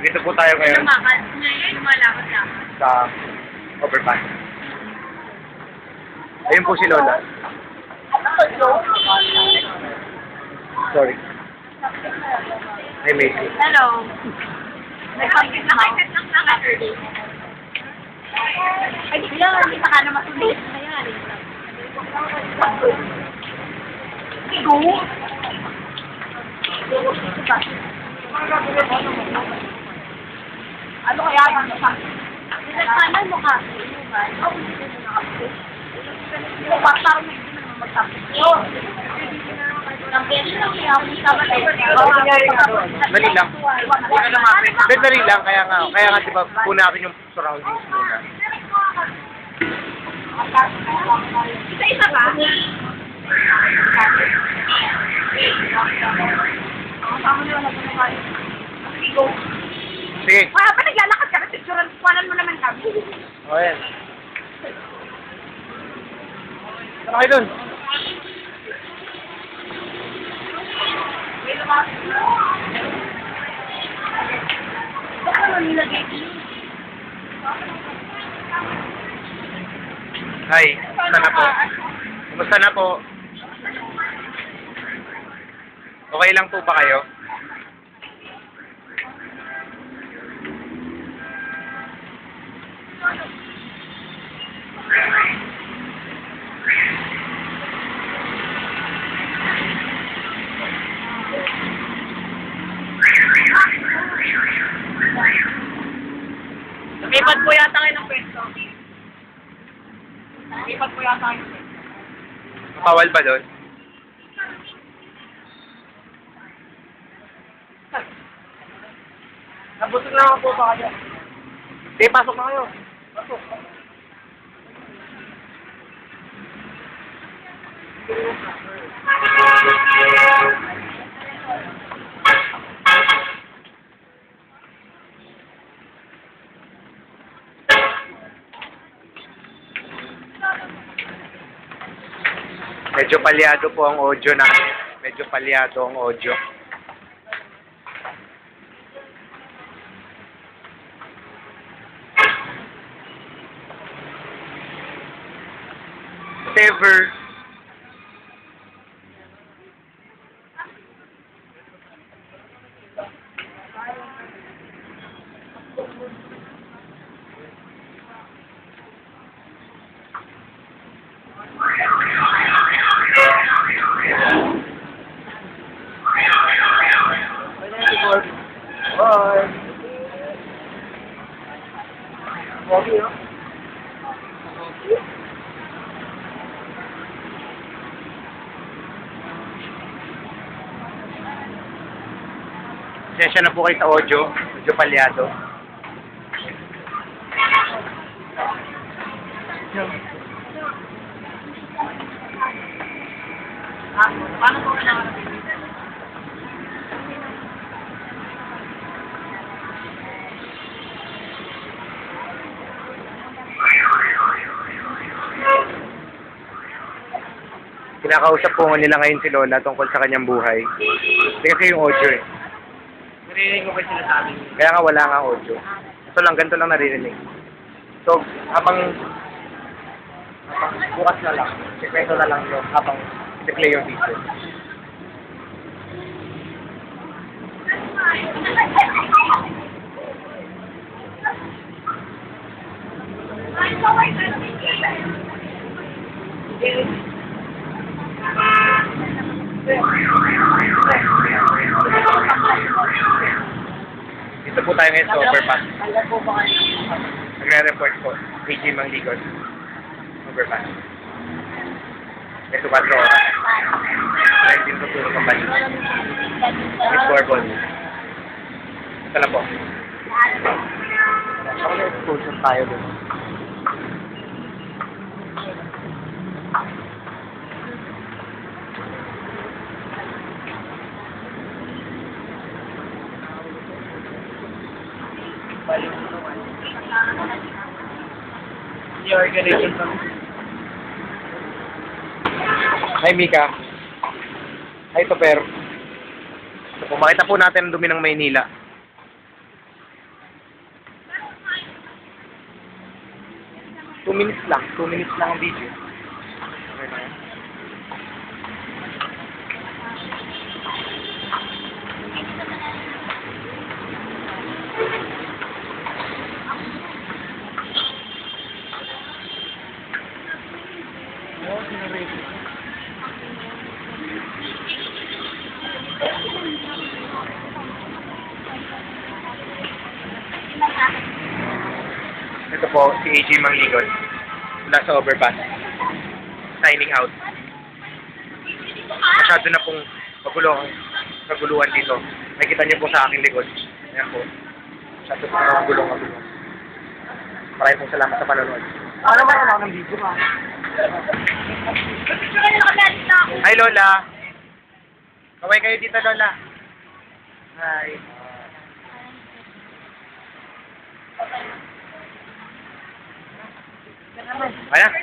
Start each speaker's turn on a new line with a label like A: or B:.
A: Dito po tayo ngayon
B: Lumalakad lang.
A: sa overpass. Ayun po si Lola. Sorry. Hi, Macy.
B: Hello. Nakakit lang sa Saturday. Ay, di lang. Hindi ka na matulis. Ayan. Ito. Ano kaya ang sa? Sana mo ka. Parang may hindi naman magtapos.
A: Dali lang. Dali lang, kaya nga diba punakin yung surroundings muna.
B: Isa-isa ba?
A: Sige.
B: Wala pa naglalakad ka, picturean mo naman kami.
A: O yan. Ano kayo dun?
B: Baka naman nilagay
A: Hi, kumusta na po? Kumusta na po? Okay lang po ba kayo?
B: Lumipad po yata kayo ng pwesto. Lumipad po yata kayo ng pwesto.
A: Bawal ba doon?
B: Nabusog na ako po ba kayo?
A: Hindi, pasok na kayo.
B: Pasok.
A: Medyo palyado po ang audio na. Medyo palyado ang audio. Whatever. Bye. Okay, no? Sensya na po kayo sa audio. Medyo palyado.
B: Paano po na?
A: Kinakausap po nga nila ngayon si Lola tungkol sa kanyang buhay. Hindi kasi yung audio eh.
B: Narinig ko kayo sinasabi.
A: Kaya nga wala nga audio. Ito lang, ganito lang naririnig. So, habang bukas na lang, sikreto na lang yun habang i-play yung video. Dito po tayo ngayon sa overpass. Nagre-report po. PG Mangligot. Overpass. Ito 4 oras. Dahil din tutulong ang balik. It's Borbon. Ito na po. Ako na exposure tayo doon.
B: The organization from
A: Hi, Mika. Hi, Topper. So, makita po natin ang dumi ng Maynila. minutes lang. 2 minutes lang ang video. Okay na yan. Ito po, si AJ Mangligon. Mula sa overpass. Signing out. Masyado na pong maguluhan dito. Nakikita niyo po sa aking likod. Ayan po. Masyado pong magulong. Maraming pong salamat sa panonood.
B: Ano ba ako ng video ka?
A: Hi Lola! Kaway kayo dito Lola. Hi. Ayan.